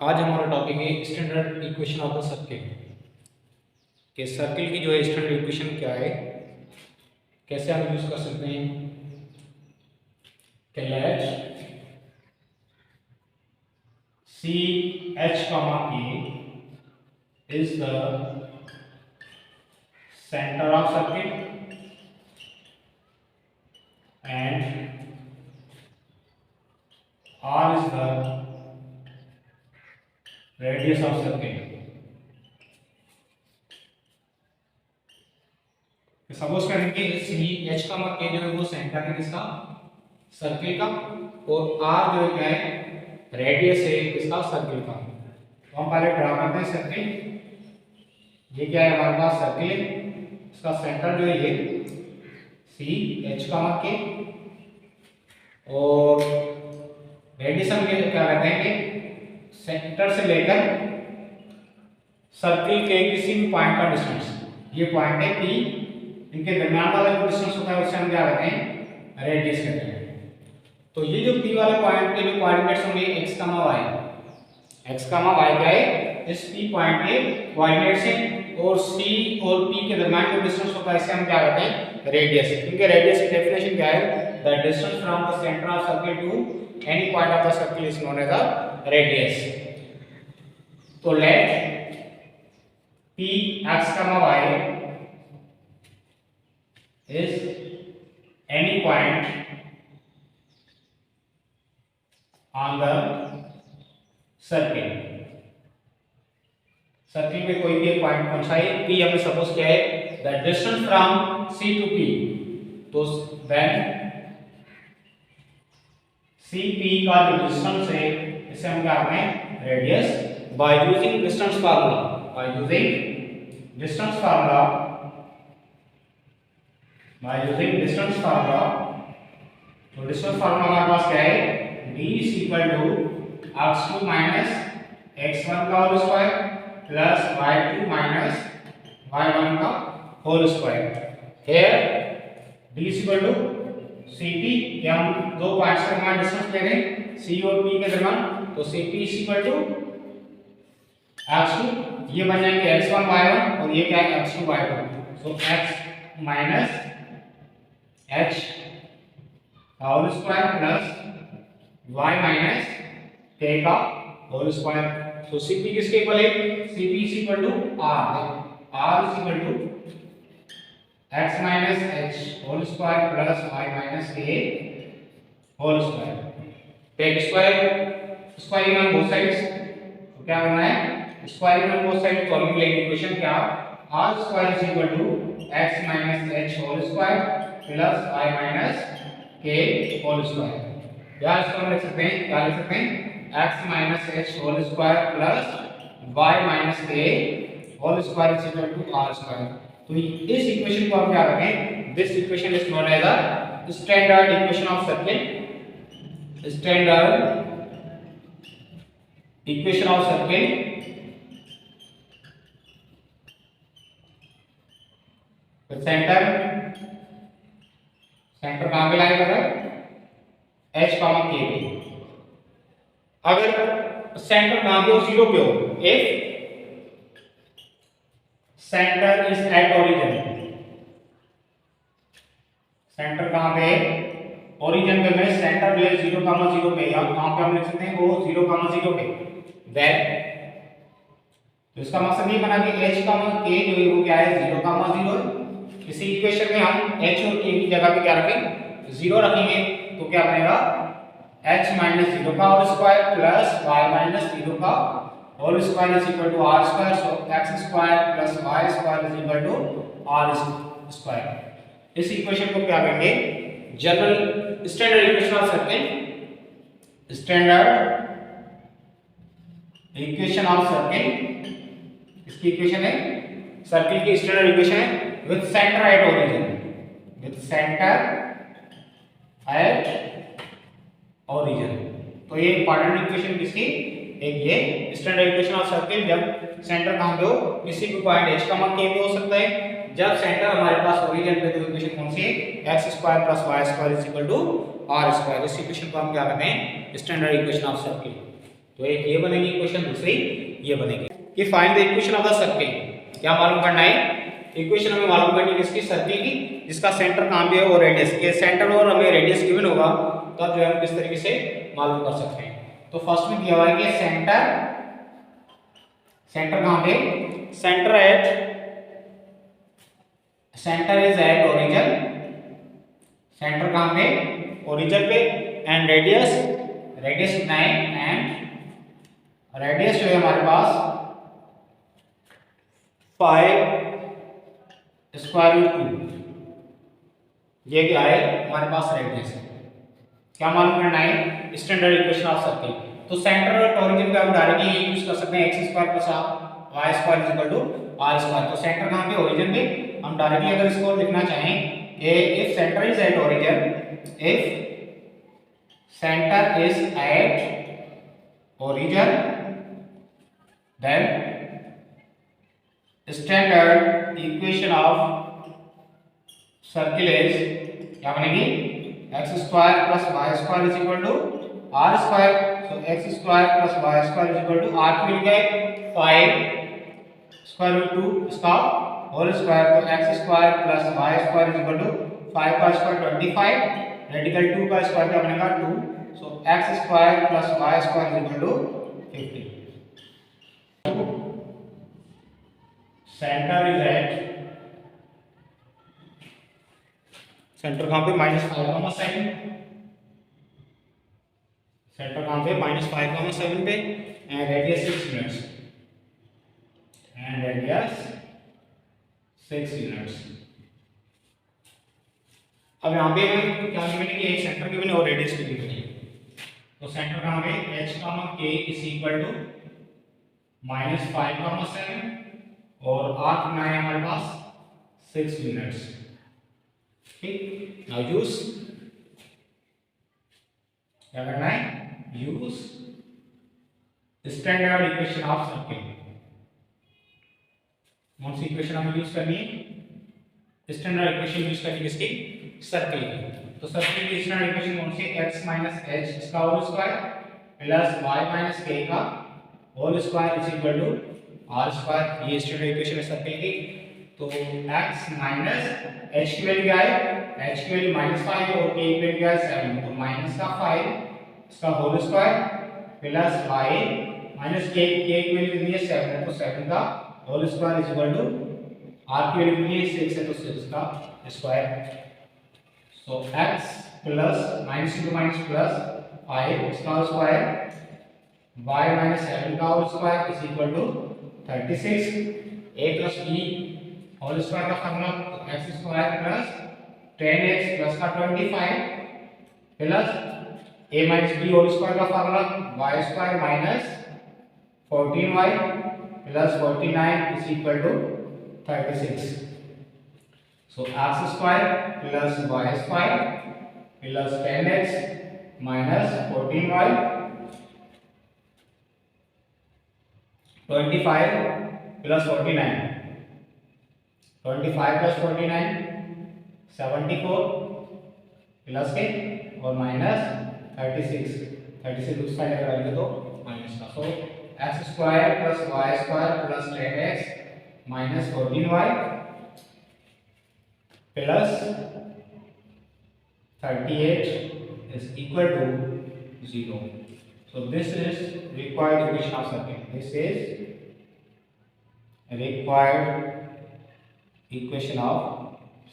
आज हमारा टॉपिक है standard equation of the circle कि सर्किल की जो है स्टैंडर्ड इक्वेशन क्या है, कैसे हम यूज कर सकते हैं। कि let C H comma K is the centre of circuit and R is the radius of circle. Suppose करेंगे सी एच का मतलब के जो है वो सेंटर है किसका, सर्किल का, और आर जो है क्या है, रेडियस है किसका, सर्किल का। तो हम पहले ड्रा करते हैं सर्किल। ये क्या है हमारे पास सर्किल, इसका सेंटर जो है ये सी एच का मतलब के, और रेडियस हम क्या कहते हैं कि सेंटर से लेकर सर्किल के किसी भी पॉइंट का डिस्टेंस, ये पॉइंट है पी, इनके दरमियान वाला जो डिस्टेंस होता है उसे हम क्या कहते हैं, रेडियस कहते हैं। तो ये जो पी वाले पॉइंट के जो कोऑर्डिनेट्स होंगे x, y, x, y क्या है, इस पी पॉइंट के कोऑर्डिनेट्स हैं, और c और p के दरमियान जो डिस्टेंस होता है इसे हम क्या कहते हैं, रेडियस। इनके रेडियस की डेफिनेशन क्या है, the distance from the centre of circle to any point of the circle is known as the radius. तो let p x, y is any point on the circle। Circle में कोई भी एक point कौन सा है, p हमने suppose किया है the distance from c to p, तो देन cp का जो डिस्टेंस है इसे हम क्या कहते हैं, radius. By using distance formula, by using distance formula, by using distance formula, तो distance formula हमारे पास क्या है, d is equal to x2 minus x1 का whole square plus y2 minus y1 का whole square. here d is equal to cp, ये हम दो points के दरमियान डिस्टेंस ले रहे हैं c और p के दरमियान, तो cp is equal to x2, ये बन जाएंगे x1 y1 और ये क्या है x2 y2, so x minus h whole square plus y minus k का होल स्क्वायर। तो cp किसके इक्वल है, cp is equal to r, r is equal to x minus h whole square plus y minus k whole square. Take square, squaring on both sides, तो क्या करना है, squaring on both sides, तो हम लिखेंगे equation क्या, r square is equal to x minus h whole square plus y minus k whole square. या इसको हम लिख सकते हैं, क्या लिख सकते हैं, x minus h whole square plus y minus k whole square is equal to r square. तो इस इक्वेशन को हम क्या करेंगे, this equation is known as a standard equation of circle, standard equation of circle centre कहां पे लाएगा, h comma k पे। अगर सेंटर कहां पे हो, जीरो पे हो, if centre is at origin, centre कहां पे, ओरिजिन पे में सेंटर प्लेस 0,0 पे, या कहां पे हम लिख सकते हैं वो 0,0 पे, देन तो इसका मकसद ये बना कि h कॉमा k जो है वो क्या है, 0,0 है। इसी इक्वेशन में हम h और k की जगह पे क्या रखें, 0 रखेंगे, तो क्या बनेगा, h माइनस 0 का whole square plus y minus 0 का whole square is equal to r square, so x square plus y square is equal to r square. इस इक्वेशन को क्या कहेंगे, general standard equation of circle, standard equation of circle. इसकी equation है, circle की standard equation है with center at origin, with center at origin। तो ये इंपॉर्टेंट इक्वेशन किसकी, एक ये स्टैंडर्ड इक्वेशन ऑफ सर्किल, जब सेंटर कहां पे हो, किसी भी पॉइंट h कॉमा k पे हो सकता है, जब सेंटर हमारे पास ओरिजिन पे, तो इक्वेशन कौन सी है, x square plus y square is equal to r square. इस इक्वेशन को हम क्या कहते हैं, स्टैंडर्ड इक्वेशन ऑफ सर्किल। तो एक ये बनेगी इक्वेशन, दूसरी ये बनेगी कि find the equation of the circle. क्या मालूम करना है, इक्वेशन हमें मालूम करनी है किसकी, सर्किल की, जिसका सेंटर कहाँ पे है और रेडियस के, सेंटर और हमें रेडियस गिवन होगा तो अब जो है हम किस तरीके से मालूम कर सकते हैं। तो फर्स्ट में दिया हुआ है कि सेंटर कहाँ पे, centre is at origin, centre कहाँ पे, ओरिजिन पे, एंड रेडियस कितना है, एंड रेडियस जो है हमारे पास 5 स्क्वायर रूट 2, ये क्या है हमारे पास रेडियस है। क्या मालूम करना है, स्टैंडर्ड इक्वेशन ऑफ सर्किल। तो सेंटर और ओरिजिन पे हम डायरेक्टली यूज कर सकते हैं x square plus y square is equal to r square. तो सेंटर कहाँ पे, ओरिजिन पे, हम डायरेक्टली अगर इसको लिखना चाहें कि if centre is at origin, if centre is at origin, then standard equation of circle is क्या बनेगी, x square plus Y square is equal to r square. So x square plus Y square is equal to r मिल गए 5 square root 2 इसका whole square, तो x square plus Y square is equal to 5 का square 25, radical 2 का square क्या बनेगा 2। So x square plus Y square is equal to 50। Centre is at, centre कहाँ पे, -5,7, सेंटर कहाँ पे, -5,7 पे, and radius 6 units, and radius 6 units. अब यहाँ पे हम क्या गिवन है कि एक सेंटर गिवन है और रेडियस भी गिवन है। तो सेंटर कहाँ पे, h k is equal to -5,7 और r कितना है हमारे पास 6 यूनिट्स। ठीक, नाउ यूज, क्या करना है, use standard equation of circle. कौन सी इक्वेशन हमें यूज करनी है, स्टैंडर्ड इक्वेशन यूज करनी है किसकी, सर्किल की। तो सर्किल की स्टैंडर्ड इक्वेशन कौन सी है, x माइनस h इसका whole square plus y minus k का whole square is equal to r square. ये स्टैंडर्ड इक्वेशन है सर्किल की। तो x माइनस h की वैल्यू क्या है, h की वैल्यू -5 और k की वैल्यू क्या है 7, तो माइनस का 5 इसका whole square plus y minus k की वैल्यू कितनी है 7 तो 7 का whole square is equal to r की वैल्यू कितनी है 6 है तो 6 का square. So x plus minus into minus plus 5 इसका होल स्क्वायर y माइनस 7 का whole square is equal to 36। a plus b whole square का formula x square plus 10x plus का 25 plus a minus b whole square का formula y square minus 14y plus 49 is equal to 36। So x square plus y square plus 10x minus 14y 25 plus 49, 25 plus 49 74 plus के और minus 36 उस side लगाएंगे तो minus का। So x square plus Y square plus 10x minus 14y plus 38 is equal to 0. So this is required equation of circuit. This is required equation of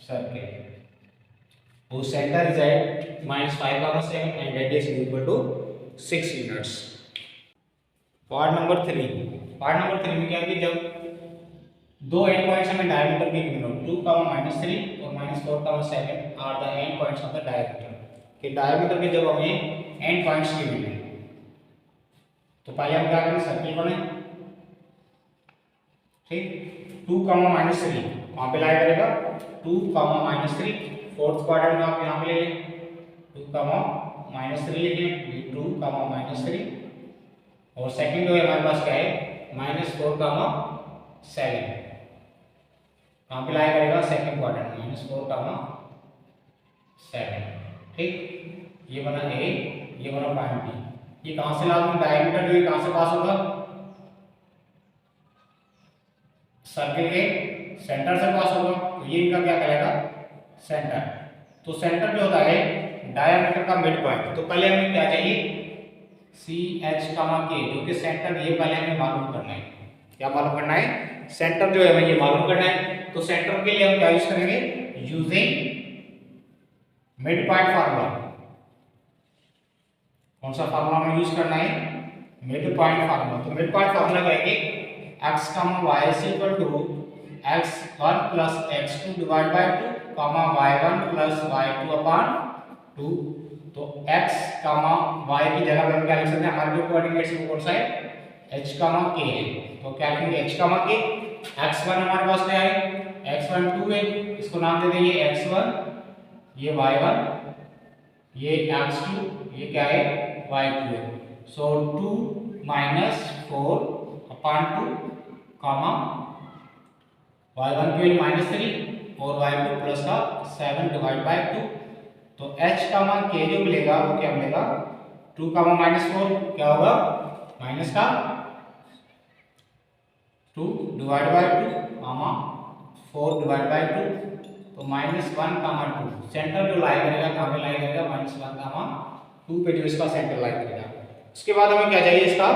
circuit whose center is at -5,7 and radius is equal to 6 units. Part number 3 में क्या है कि जब दो end points हमें diameter के given हो 2, -3 और -4,7 are the end points of the diameter कि डायमीटर के जब हमें एंड पॉइंट्स गिवन है तो पहले हम क्या करेंगे सर्किल बने। ठीक, 2, -3 वहां पे लाया करेगा 2, -3 फोर्थ क्वाड्रेंट में आप यहां पे ले लें 2, -3 लिखें 2, -3 और सेकंड जो है हमारे पास क्या है -4, 7 कहां पे लाया करेगा सेकंड क्वाड्रेंट -4, 7। ठीक, ये बना ए, ये बना पॉइंट बी। ये कहां से लागू, डायमीटर जो है कहां से पास होगा, सर्किल के सेंटर से पास होगा, तो ये इनका क्या कहलाएगा, सेंटर। तो सेंटर जो होता है डायमीटर का मिड पॉइंट, तो पहले हमें क्या चाहिए, सी एच कामा के, जो कि सेंटर, ये पहले हमें मालूम करना है। क्या मालूम करना है, सेंटर जो है हमें ये मालूम करना है। तो सेंटर के लिए हम क्या यूज करेंगे, यूजिंग मिड पॉइंट फार्मूला। कौन सा फार्मूला हमें यूज करना है, मिड पॉइंट फार्मूला। तो मिड पॉइंट फार्मूला करेंगे x, y is equal to x1 plus x2 divided by 2, y1 plus y2 upon 2। तो x, y की जगह पे हम क्या लिख सकते हैं, हमारे जो कोऑर्डिनेट्स वो कौन सा है, h, k है। तो क्या लिखेंगे, h, k, x1 हमारे पास क्या है, x1 2 है, इसको नाम दे देंगे x1, ये y1, ये x2, ये क्या है, y2 है। सो 2 minus 4 upon 2, कामा y1 की वैल्यू -3 और y2 प्लस का 7 डिवाइड बाय 2। तो h का मान k जो मिलेगा वो क्या मिलेगा, 2 का मान -4 क्या होगा, माइनस का 2 divide by 2 comma 4 divide by 2, तो -1 कामा 2। सेंटर जो लाई करेगा कहां पे लाई करेगा, -1 कामा 2 पे जो इसका सेंटर लाई करेगा। उसके बाद हमें क्या चाहिए, इसका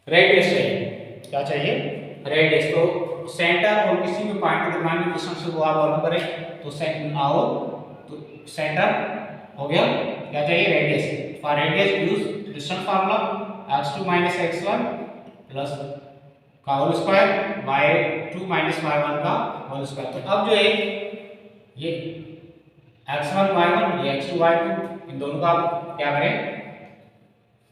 रेडियस चाहिए। क्या चाहिए, रेडियस। तो सेंटर और किसी भी पॉइंट के दरमियान की डिस्टेंस को आप मालूम करें, तो सेंटर हो गया, क्या चाहिए, radius. For radius use distance formula, x2 - x1 plus का होल स्क्वायर y2 - y1 का होल स्क्वायर। तो अब जो है ये x1 y1, ये x2 y2, इन दोनों का क्या करें,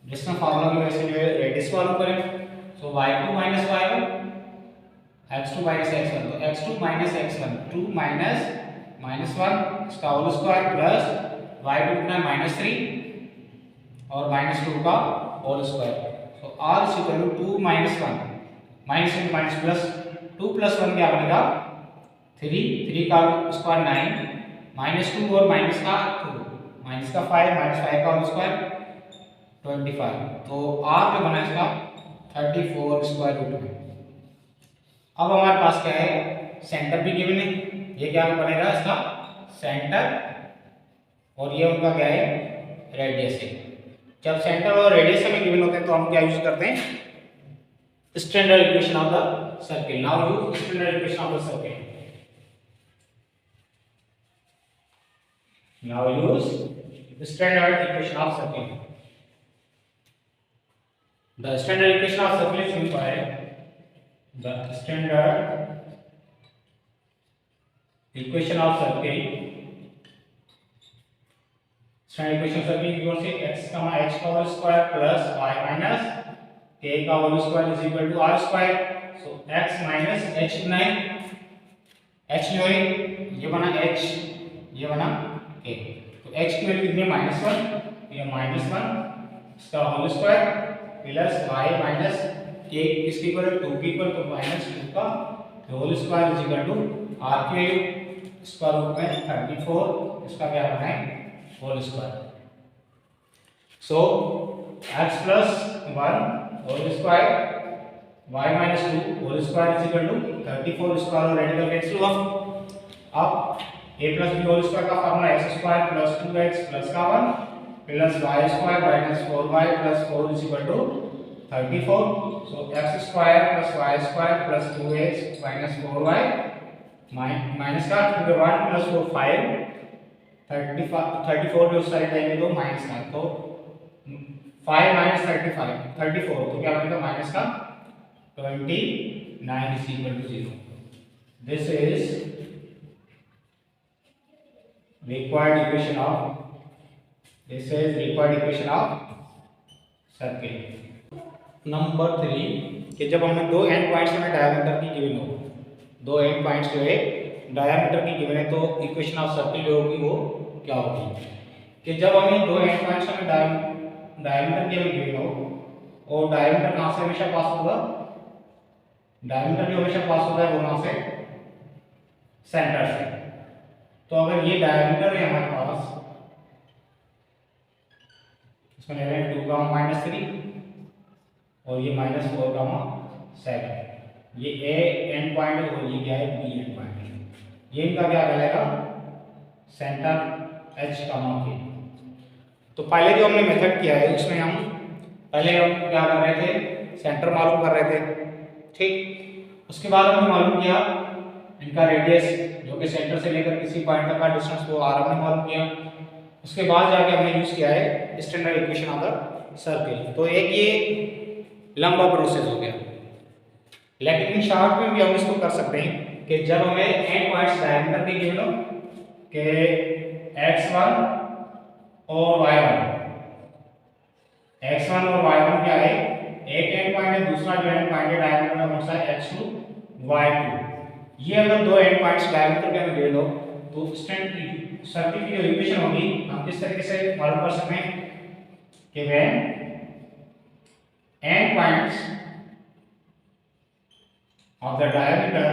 डिस्टेंस फार्मूला की वजह से जो है रेडियस मालूम करें। सो y2 - y1, x2 - x1, तो x2 - x1 2 minus -1 इसका होल स्क्वायर प्लस y2 कितना है, -3 और -2 का whole square. So r is equal to 2 - 1 -1 minus plus 2 plus 1 क्या बनेगा, 3 का स्क्वायर 9 -2 और माइनस का 2 माइनस का 5 -5 का होल स्क्वायर 25। तो r जो बना इसका 34 स्क्वायर रूट में। अब हमारे पास क्या है, सेंटर भी गिवन है, ये क्या बनेगा इसका सेंटर, और ये उनका क्या है, रेडियस है। जब सेंटर और रेडियस हमें गिवन होते हैं तो हम क्या यूज करते हैं, standard equation of the circle. Now use standard equation of the circle. Now use standard equation of circle. The standard equation of circle is given by the standard equation of circle. Standard equation of circle given से x का h का whole square plus y minus k का whole square is equal to r square. So x minus h 9, h जो है ये बना h, ये बना k। तो h की वैल्यू कितनी है, -1, ये -1 इसका whole square plus y minus k इसके इक्वल 2 के इक्वल, तो -2 का whole square is equal to r की वैल्यू स्क्वायर रूट में 34 इसका क्या बना है, whole square. So x plus 1 whole square y minus 2 whole square is equal to 34 square और रेडिकल कैंसिल हुआ। अब a plus b whole square का formula x square plus 2x plus का 1 plus y square minus 4y plus 4 is equal to 34। So x square plus y square plus 2x minus 4y minus का 2 के 1 plus 4 5 34 जो side आएंगे तो minus का, तो 5 minus 34 तो क्या बनेगा, माइनस का 29 is equal to 0। This is required equation of circle. Number 3 कि जब हमें दो एंड पॉइंट्स में डायमीटर की गिवन हो, दो एंड पॉइंट्स जो है डायमीटर की गिवन है, तो इक्वेशन ऑफ सर्किल जो होगी वो क्या होगी, कि जब हमें दो एंड पॉइंट्स में डायमीटर की गिवन हो, और डायमीटर कहां से हमेशा पास होगा, डायमीटर जो हमेशा पास होता है वो कहां से, सेंटर से। तो अगर ये डायमीटर है हमारे पास, इसमें ले रहे हैं 2 गामा माइनस 3 और ये माइनस 4 गामा 7। ये ए एंड पॉइंट है और ये क्या है बी एंड पॉइंट है। ये इनका क्या कहलाएगा सेंटर एच गामा के। तो पहले जो हमने मेथड किया है उसमें हम पहले हम क्या कर रहे थे सेंटर मालूम कर रहे थे, ठीक। उसके बाद हमने मालूम किया इनका रेडियस जो कि सेंटर से लेकर किसी पॉइंट तक का डिस्टेंस वो आर हमने मालूम किया। उसके बाद जाके हमने यूज किया है standard equation of the circle. तो एक ये लंबा प्रोसेस हो गया, लेकिन इन शॉर्ट में भी हम इसको कर सकते हैं कि जब हमें एंड पॉइंट्स डायमीटर के गिवन हो कि x1 और y1, x1 और y1 क्या है, एक एंड पॉइंट है, दूसरा जो एंड पॉइंट है डायमीटर में कौन सा है x2 y2। ये अगर दो एंड पॉइंट्स डायमीटर के हमें गिवन हो तो स्टैंडर्ड सर्किल की जो इक्वेशन होगी हम किस तरीके से मालूम कर सकते हैं कि when and points of the diameter,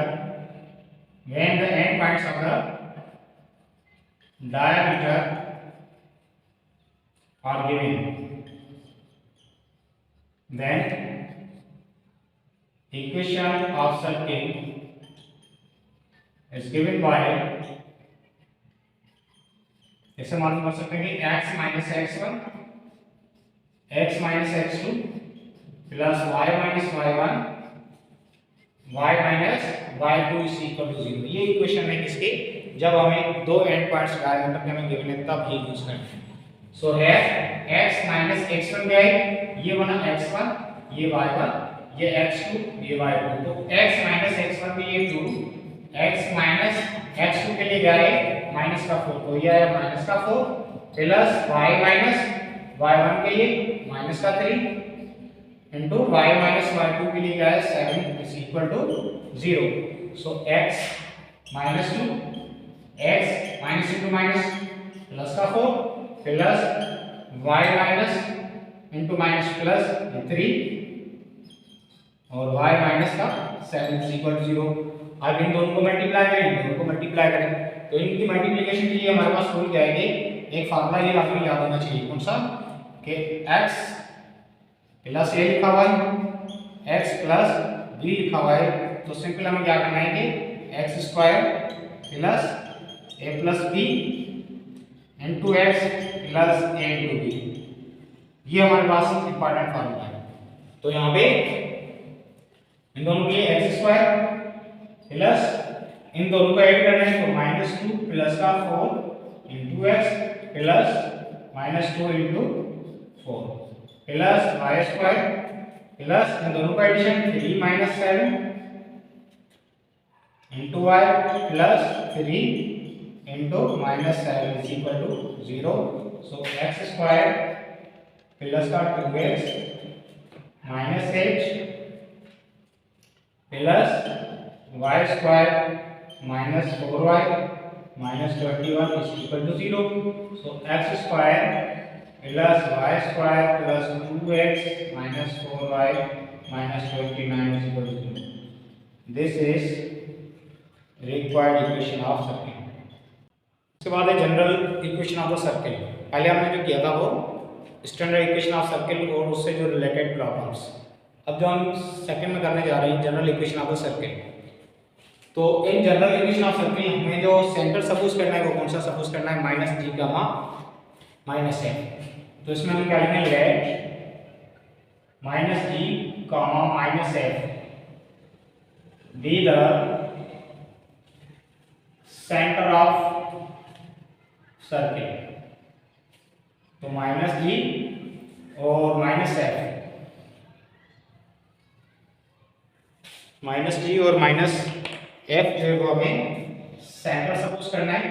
when the end points of the diameter are given, then equation of circle is given by, ऐसे मालूम कर सकते हैं कि x minus x1 x minus x2 plus y minus y1 y minus y2 is equal to 0। ये equation है किसकी, जब हमें दो एंड पॉइंट्स डायमीटर के हमें गिवन है तब ही यूज करते हैं। सो है x minus x1 क्या है, ये बना x1, ये y1, ये x2, ये y2। तो x minus x1 के लिए 2, x minus x2 के लिए क्या है माइनस का 4, तो ये है माइनस का 4 प्लस y minus y1 के लिए माइनस का 3 इंटू y minus y2 के लिए क्या है 7 is equal to 0। So x minus 2 x minus into minus plus का 4 plus y minus into minus plus 3 और y माइनस का 7 इज इक्वल टू 0। अब इन दोनों को मल्टीप्लाई करें, दोनों को मल्टीप्लाई करें तो इनकी मल्टीप्लिकेशन के लिए हमारे पास रूल क्या है कि एक फार्मूला ये आपको याद होना चाहिए, कौन सा, कि x प्लस ए लिखा हुआ है x प्लस बी लिखा हुआ है। तो सिंपल हमें क्या करना है कि x square plus a plus b into x plus a into b, ये हमारे पास इंपॉर्टेंट फार्मूला है। तो यहाँ पे इन दोनों के लिए एक्स स्क्वायर प्लस इन दोनों को ऐड करना है तो माइनस 2 प्लस का 4 into x plus minus 2 into 4 plus Y square plus इन दोनों का addition 3 minus 7 into y plus 3 into minus 7 is equal to 0। So x square plus का 2x minus 8 plus Y square minus 4y minus 21 is equal to 0। So x square plus Y square plus 2x minus 4y minus 29 is equal to 0। This is required equation of circle. उसके बाद है general equation of the circle. पहले हमने जो किया था वो standard equation of circle और उससे जो रिलेटेड प्रॉब्लम्स। अब जो हम सेकंड में करने जा रहे हैं general equation of the circle. तो in general equation of circle हमें जो सेंटर सपोज करना है वो कौन सा सपोज करना है, minus G gamma minus M. तो इसमें हम क्या लिखेंगे, let minus G comma minus F be the centre of circle. तो माइनस जी और माइनस एफ, माइनस जी और माइनस एफ जो है वो हमें सेंटर सपोज करना है।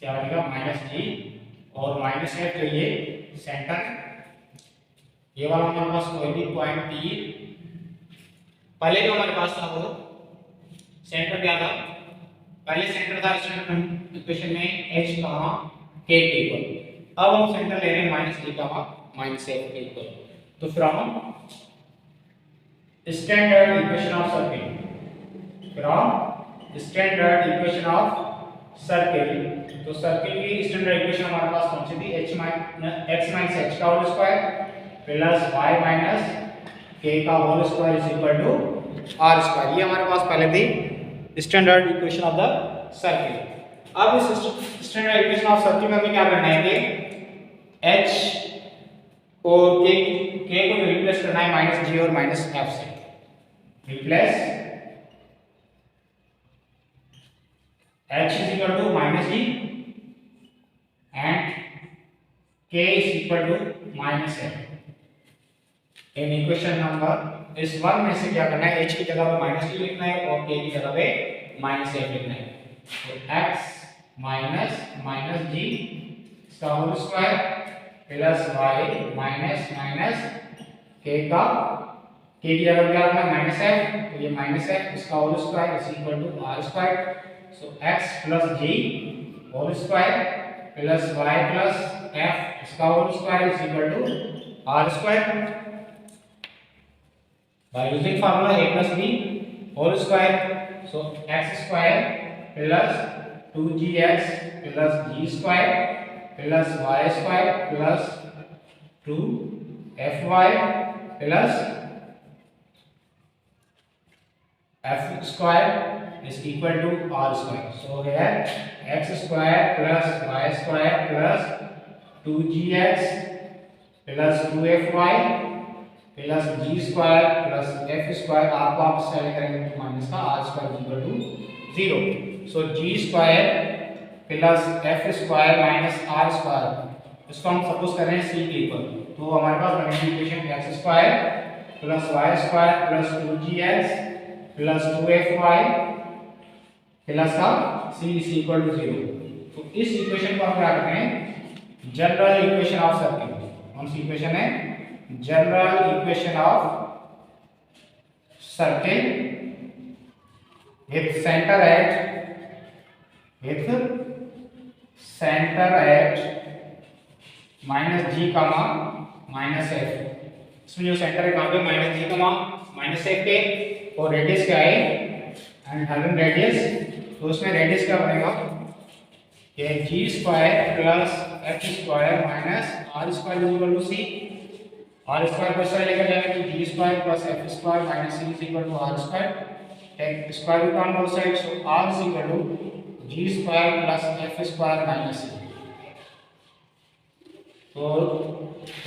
क्या बनेगा, माइनस जी और माइनस एफ जो ये सेंटर, ये वाला हमारे पास कोई भी पॉइंट पी, पहले जो हमारे पास था वो सेंटर क्या था, पहले सेंटर था स्टैंडर्ड इक्वेशन में h कामा k के इक्वल। अब हम सेंटर ले रहे हैं minus G comma minus F के इक्वल। तो from standard equation of circle, from standard equation of circle. तो सर्किल की स्टैंडर्ड इक्वेशन हमारे पास कौन सी थी? x माइनस h का whole square plus y minus k का whole square is equal to r square. ये हमारे पास पहले थी standard equation of the circle. अब इस स्टैंडर्ड इक्वेशन ऑफ सर्किल में हमें क्या करना है कि h और k को रिप्लेस करना है माइनस g और माइनस f से। Replace h is equal to minus g and k is equal to minus f। In equation number इस वन में से क्या करना है? h की जगह पे माइनस g लिखना है और k की जगह पे माइनस f लिखना है। तो x माइनस माइनस g इसका whole square plus y minus minus k का k की जगह पे क्या रखना है? Minus f। तो ये माइनस f इसका whole square is equal to r square. So x plus g whole square plus y plus f इसका whole square is equal to r square। By using formula a plus b whole square, so x square plus 2gx plus g square plus y square plus 2fy plus f square is equal to r square। So here x square plus y square plus 2gx plus 2fy plus g square plus f square आपको आप solve करेंगे तो minus का r square is equal to 0। So g square plus f square minus r square इसको हम suppose कर रहे हैं c के इक्वल। तो हमारे पास बनेगी equation x square plus y square plus 2gx plus 2fy plus का c इज इक्वल टू 0। तो इस इक्वेशन को हम क्या करते हैं? General equation of circle. कौन सी इक्वेशन है? General equation of circle with centre at minus G comma minus F. इसमें जो सेंटर है कहाँ पे? Minus G comma minus F पे। और रेडियस क्या है? एंड हैविंग रेडियस, तो उसमें रेडियस क्या बनेगा? ये g square plus f square minus r square is equal to c. R square को इस तरह लेकर जाएंगे तो g square plus f square minus c is equal to r square. Take square root on both side, so r is equal to g square plus f square minus c. तो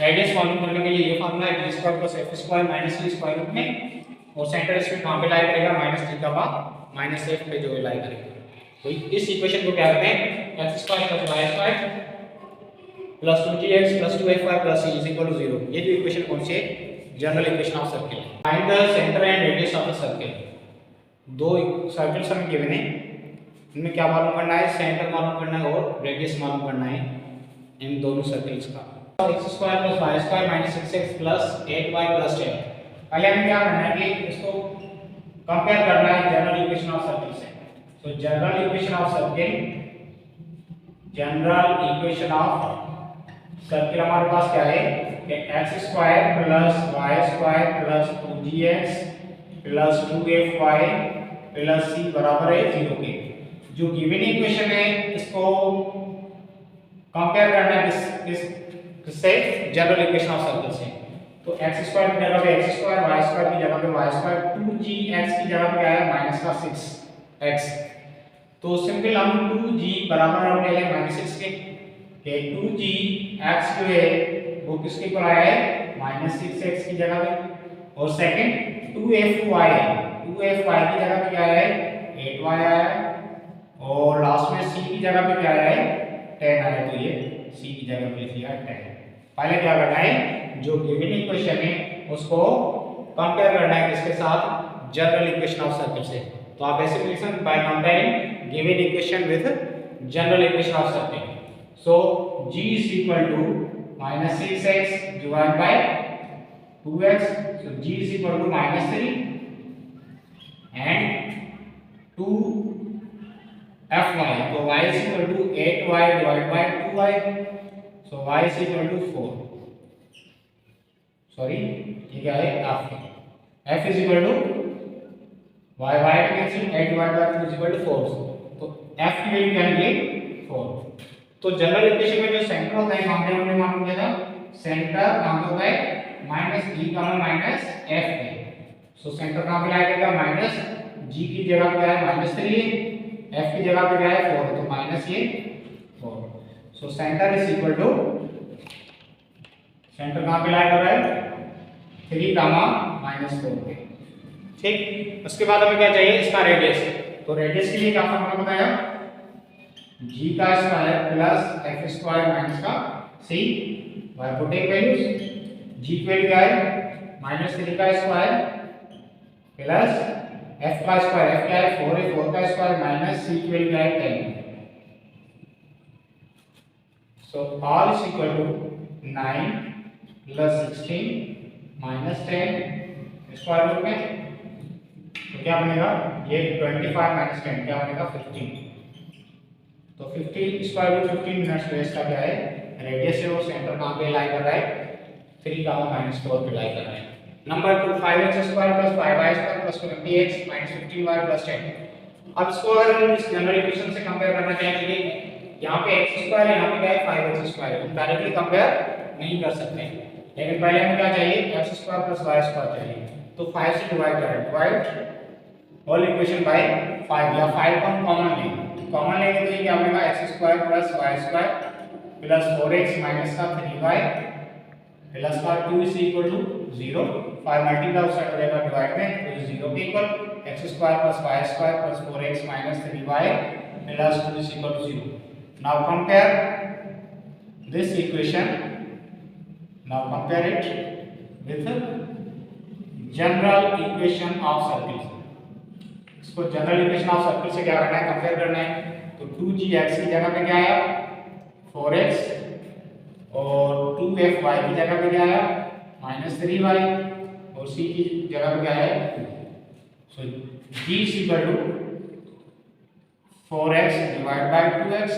radius मालूम करने के लिए ये formula है, g square plus f square minus सी square root में। और centre इसमें कहाँ पे लाई करेगा? माइनस जी का बाद माइनस एफ पे जो लाई करेगा। तो इस इक्वेशन को क्या करते हैं? X square plus Y square plus 2gx plus 2fy plus c is equal to 0। ये जो इक्वेशन कौन सी है? General equation of circle. Find the centre and radius of the circle. दो सर्कल्स हमें गिवन है, इनमें क्या मालूम करना है? सेंटर मालूम करना है और रेडियस मालूम करना है इन दोनों सर्कल्स का। x square plus y square minus 6x plus 8y plus 10। पहले हमें क्या करना है कि इसको कंपेयर करना है जनरल इक्वेशन ऑफ सर्किल से। तो general equation of circle, general equation of circle हमारे पास क्या है कि x square plus y square plus 2gx plus 2fy plus c बराबर है 0 के। जो गिवन इक्वेशन है इसको कंपेयर करना है किससे? जनरल इक्वेशन ऑफ सर्किल से। तो x स्क्वायर की जगह पे x स्क्वायर, y स्क्वायर की जगह पे y स्क्वायर, 2gx की जगह पे क्या है? माइनस का 6x। तो सिंपल हम 2g बराबर हम ले लें माइनस 6 के 2gx जो है वो किसके इक्वल आया है? माइनस 6x की जगह पे। और सेकंड 2fy की जगह पे क्या है? 8y आया है। और लास्ट में c की जगह पे क्या आया है? 10 आया। तो ये c की जगह पे लिख लिया 10। पहले क्या करना है? जो गिवन इक्वेशन है उसको कंपेयर करना है किसके साथ? जनरल इक्वेशन ऑफ सर्किल से। तो आप ऐसे लिख सकते हैं by comparing given equation with general equation of circle. So g is equal to minus 6x divided by 2x, so g is equal to minus 3 and 2fy, तो y is equal to 8y divided by 2y, so y is equal to 4। Sorry ये क्या है? f is equal to y y to cancel 8 divided by 2 is equal to 4, तो f की value क्या है 4। तो general equation में जो सेंटर होता है वहां पे हमने मालूम किया था सेंटर कहां पे होता है माइनस g माइनस f है। सो सेंटर कहां पे आएगा माइनस g की जगह पे क्या है -3 है, f की जगह पे क्या है 4 है, तो माइनस ये 4। So centre is equal to centre कहां पे लाया है 3 -4 पे। ठीक, उसके बाद हमें क्या चाहिए इसका रेडियस। तो रेडियस के लिए क्या फॉर्मूला बताया g का square plus f square minus का c y को टेक वैल्यूज g की वैल्यू क्या है -3 का स्क्वायर प्लस f का स्क्वायर f क्या है 4 है 4 का स्क्वायर माइनस c की वैल्यू क्या है 10। So r is equal to 9 plus 16 minus 10 square root में, तो क्या बनेगा ये 25 माइनस 10 क्या बनेगा 15। तो 50 स्क्वायर रूट 15 मिनट्स बेस का क्या है रेडियस है वो सेंटर कहां पे लाई कर रहा है 3 -4 पे लाई कर रहा है। Number 2 5x square plus 5y square plus 20x minus 15y plus 10। अब इसको अगर हम इस जनरल इक्वेशन से कंपेयर करना चाहेंगे यहाँ पे x स्क्वायर यहाँ पे क्या है 5x स्क्वायर हम डायरेक्टली कंपेयर नहीं कर सकते, लेकिन पहले हमें क्या चाहिए x square plus y square चाहिए। तो 5 से डिवाइड करें, डिवाइड होल इक्वेशन बाय 5 या 5 को हम कॉमन लेंगे, कॉमन लेंगे तो ये क्या बनेगा x square plus y square plus 4x minus का 3y प्लस का 2 इज इक्वल टू 0। 5 मल्टीप्लाई उस साइड रहेगा डिवाइड में तो 0 के equal x square plus y square plus 4x minus 3y plus 2 is equal to 0। Now compare this equation, now compare it with general equation of circle. इसको general equation of circle से क्या करना है compare करना है। तो 2gx की जगह पे क्या आया 4x और 2fy की जगह पे क्या आया -3y और c की जगह पे क्या है 2। सो g is equal to 4x divided by 2x,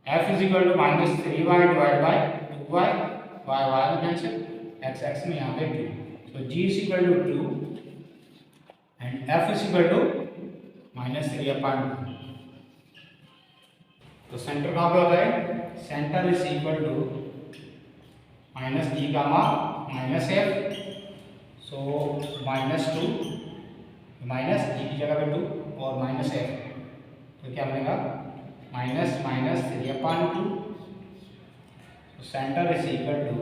f is equal to -3y divided by 2y, y में कैंसिल x में यहाँ पे 2। सो g is equal to 2 and f is equal to -3/2। तो सेंटर कहाँ पे होता है centre is equal to -g -f, so -2 minus g की जगह पे 2 और -f, तो क्या बनेगा -3/2। तो centre is equal to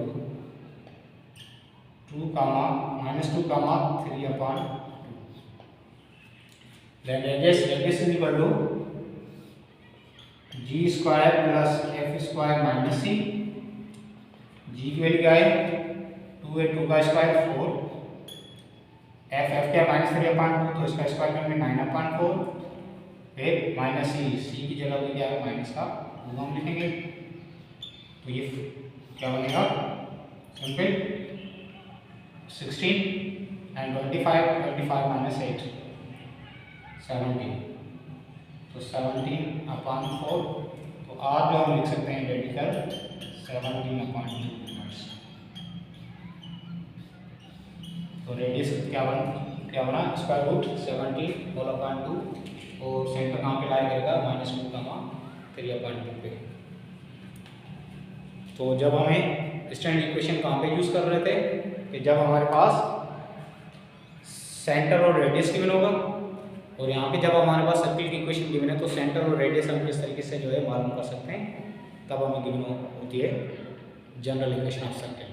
2 -2 3/2। then radius is equal to g स्क्वायर plus f square minus c। g की वैल्यू क्या है 2 है 2 का स्क्वायर 4, f क्या -3/2 तो इसका स्क्वायर करेंगे 9/4, फिर माइनस c की जगह पे क्या है माइनस का 2 हम लिखेंगे। तो ये क्या बनेगा सिंपल 16 and 25 minus 8 17, तो 17/4। तो r जो हम लिख सकते हैं रेडिकल 17/2। तो रेडियस क्या बना स्क्वायर रूट 17/2 और सेंटर कहाँ पे लाया करेगा -2, 3/2 पे। तो जब हमें स्टैंडर्ड इक्वेशन कहाँ पे यूज़ कर रहे थे कि जब हमारे पास सेंटर और रेडियस गिवन होगा, और यहाँ पे जब हमारे पास सर्किल की इक्वेशन गिवन है तो सेंटर और रेडियस हम किस तरीके से जो है मालूम कर सकते हैं, तब हमें गिवन होती है जनरल इक्वेशन ऑफ सर्किल।